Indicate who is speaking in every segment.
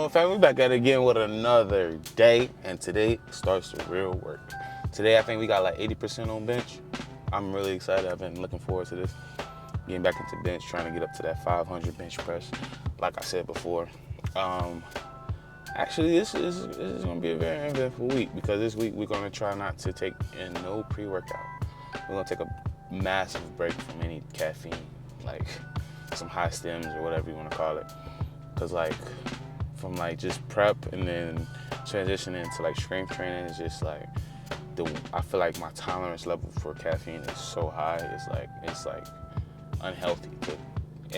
Speaker 1: on, fam? We back at it again with another day, and today starts the real work. Today, I think we got like 80% on bench. I'm really excited. I've been looking forward to this. Getting back into bench, trying to get up to that 500 bench press, like I said before. Actually, this is going to be a very eventful week because this week we're going to try not to take in no pre-workout. We're going to take a massive break from any caffeine, like some high stems or whatever you want to call it. Because from just prep and then transitioning to strength training is just I feel like my tolerance level for caffeine is so high. It's unhealthy to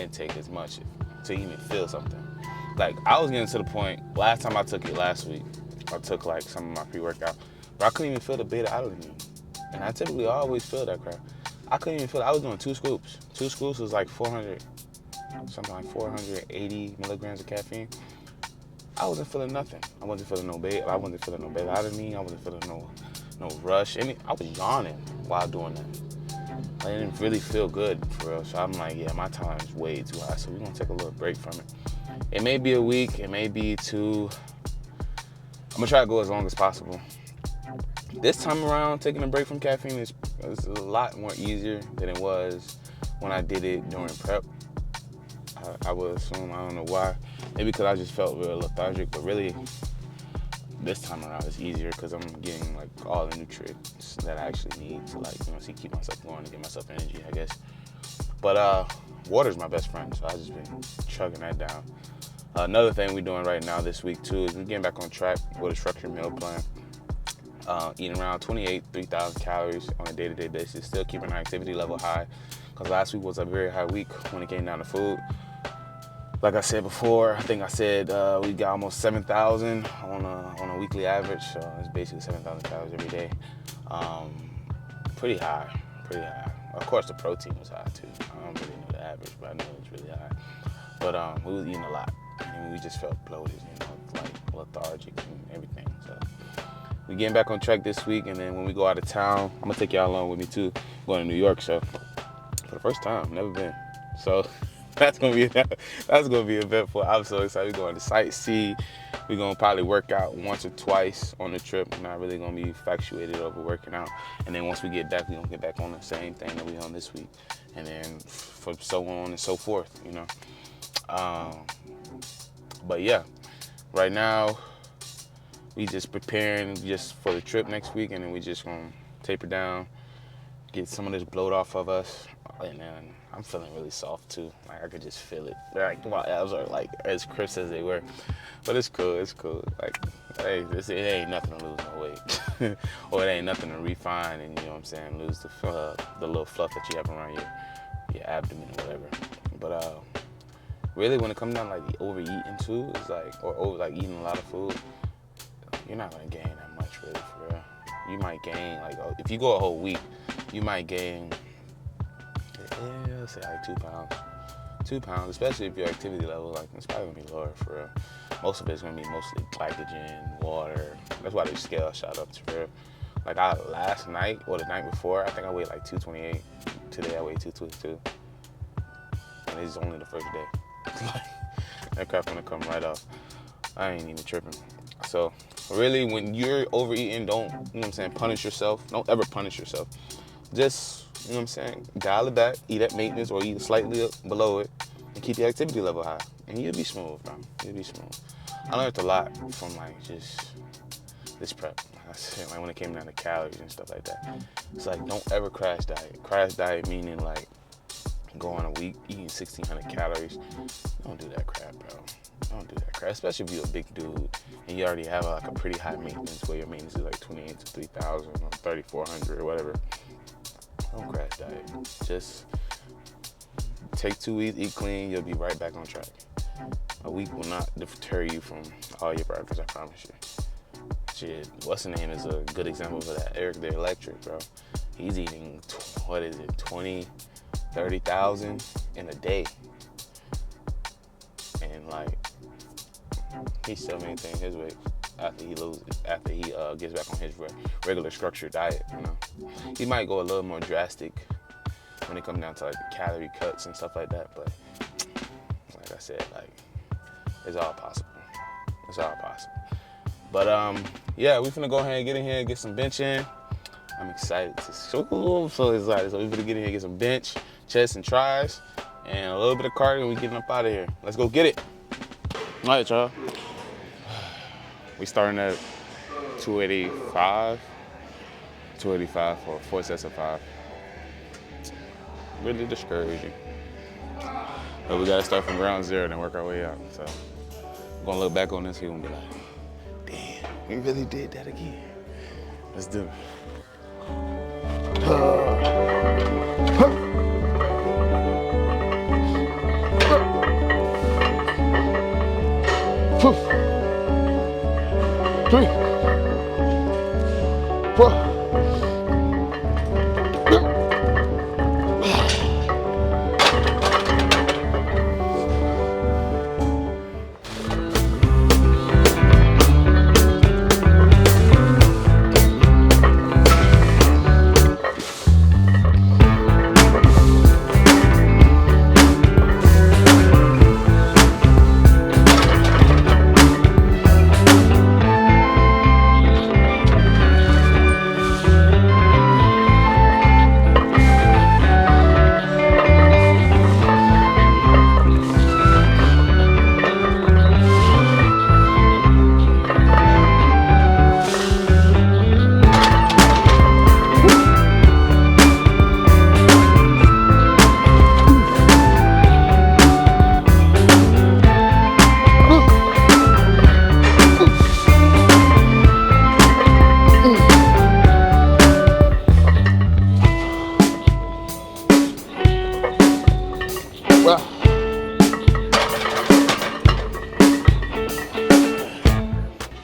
Speaker 1: intake as much to even feel something. I was getting to the point, last time I took it last week, I took some of my pre-workout, but I couldn't even feel the beta-alanine. And I typically always feel that crap. I couldn't even feel it. I was doing 2 scoops. 2 scoops was 480 milligrams of caffeine. I wasn't feeling nothing. I wasn't feeling no beta-alanine. I wasn't feeling no rush. I was yawning while doing that. I didn't really feel good for real. So I'm like, yeah, my tolerance is way too high. So we're gonna take a little break from it. It may be a week, it may be 2. I'm gonna try to go as long as possible. This time around, taking a break from caffeine is a lot more easier than it was when I did it during prep. I would assume, I don't know why. Maybe because I just felt real lethargic, but really, this time around it's easier because I'm getting all the nutrients that I actually need to keep myself going and get myself energy, I guess. But water's my best friend, so I've just been chugging that down. Another thing we're doing right now this week too is we're getting back on track with a structured meal plan. Eating around 3,000 calories on a day-to-day basis, still keeping our activity level high because last week was a very high week when it came down to food. Like I said before, I think I said we got almost 7,000 on a weekly average, so it's basically 7,000 calories every day. Pretty high. Of course, the protein was high too. I don't really know the average, but I know it was really high. But we was eating a lot, and we just felt bloated, lethargic and everything. So we getting back on track this week, and then when we go out of town, I'm gonna take y'all along with me too. Going to New York, so for the first time, never been. So that's gonna be eventful. I'm so excited. We're going to sightsee. We're gonna probably work out once or twice on the trip. We're not really gonna be infatuated over working out. And then once we get back, we're gonna get back on the same thing that we on this week, and then for so on and so forth. But yeah, right now we just preparing just for the trip next week, and then we just gonna taper down, get some of this bloat off of us, and then I'm feeling really soft too. I could just feel it. My abs are as crisp as they were, but it's cool. Hey, it ain't nothing to lose no weight, or it ain't nothing to refine and lose the little fluff that you have around your abdomen or whatever. But really, when it comes down to the overeating too, it's or eating a lot of food, you're not gonna gain that much really for real. You might gain if you go a whole week, you might gain. Let's say 2 pounds. 2 pounds, especially if your activity level, it's probably gonna be lower for real. Most of it's gonna be mostly glycogen, water. That's why the scale shot up to real. Last night or the night before, I think I weighed 228. Today I weighed 222. And this is only the first day. That crap gonna come right off. I ain't even tripping. So really, when you're overeating, don't, punish yourself. Don't ever punish yourself. Just, dial it back, eat at maintenance or eat slightly below it, and keep your activity level high. And you'll be smooth, bro. You'll be smooth. I learned a lot from just this prep. I said, when it came down to calories and stuff like that. It's don't ever crash diet. Crash diet meaning go on a week eating 1,600 calories. Don't do that crap, bro. Don't do that crap. Especially if you're a big dude and you already have a pretty high maintenance where your maintenance is 28 to 3,000 or 3,400 or whatever. Don't crash diet. Just take 2 weeks, eat clean, you'll be right back on track. A week will not deter you from all your progress, I promise you. Shit, what's the name is a good example of that. Eric the Electric, bro. He's eating, 20, 30,000 in a day. And he still maintains his weight after he gets back on his regular structured diet. He might go a little more drastic when it comes down to the calorie cuts and stuff like that, but like I said, it's all possible. It's all possible. But yeah, we finna go ahead and get in here and get some bench in. I'm excited to show. I'm so excited. So we finna get in here and get some bench, chest, and tries, and a little bit of cardio, and we getting up out of here. Let's go get it. All right, y'all. We starting at 285. 285 for 4 sets of 5. Really discouraging. But we gotta start from ground zero and then work our way out. So we're gonna look back on this here and be like, damn, we really did that again. Let's do it. Three, 4.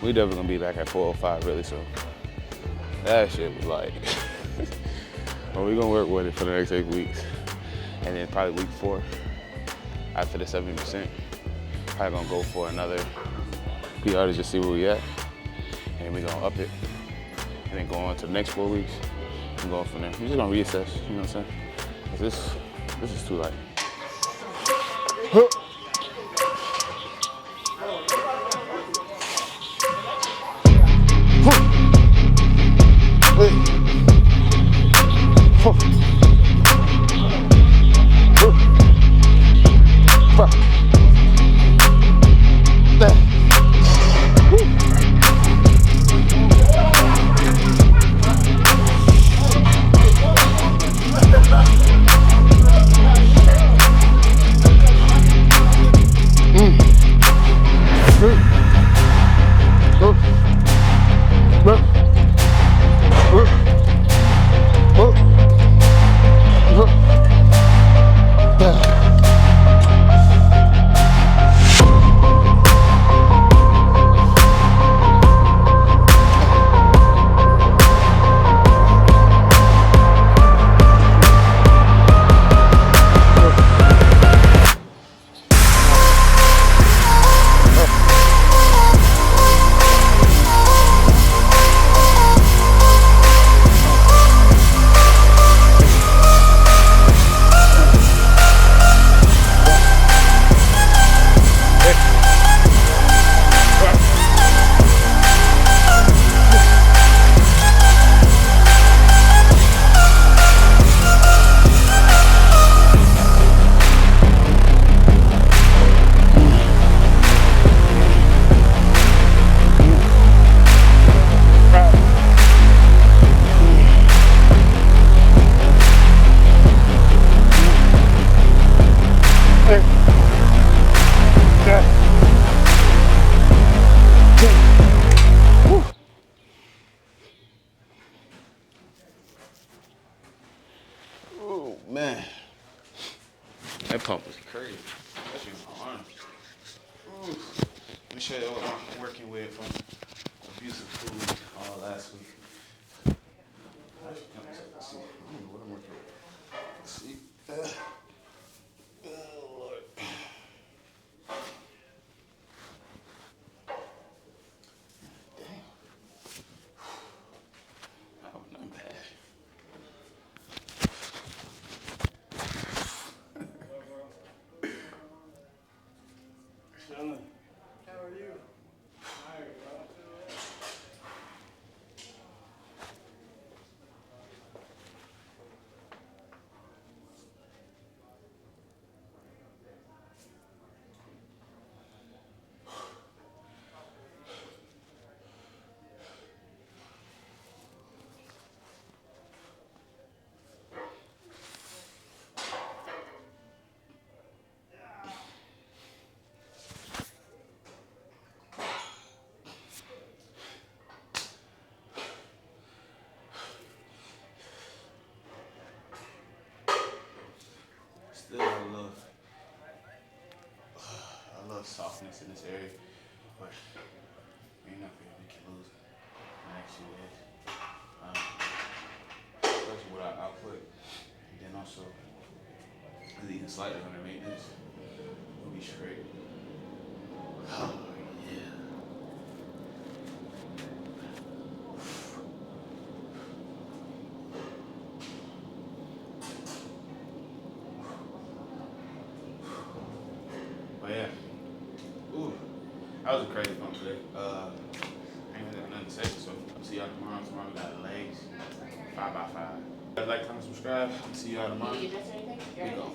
Speaker 1: We definitely gonna be back at 405 really soon. That shit was like, well, we gonna work with it for the next 8 weeks. And then probably week 4, after the 70%, probably gonna go for another PR to just see where we at. And then we gonna up it. And then go on to the next 4 weeks and go from there. We're just gonna reassess, you know what I'm saying? 'Cause this is too light. Man, that pump was crazy. Especially my arm. Let me show you what I'm working with from abusive food last week. Let's see. I don't know what I'm working with. Let's see. Oh, Lord. Damn. Oh, not bad.
Speaker 2: Chilling. How are you?
Speaker 1: softness in this area, but ain't nothing we can lose in the next few days. Especially with our output, and then also even slightly under maintenance, we'll be straight. Oh yeah. But yeah. Ooh, that was a crazy pump today. I ain't really got nothing to say, so I'll see y'all tomorrow. Tomorrow we got legs, 5x5. Like, comment, subscribe. See y'all tomorrow.
Speaker 2: Did you adjust anything?
Speaker 1: We go.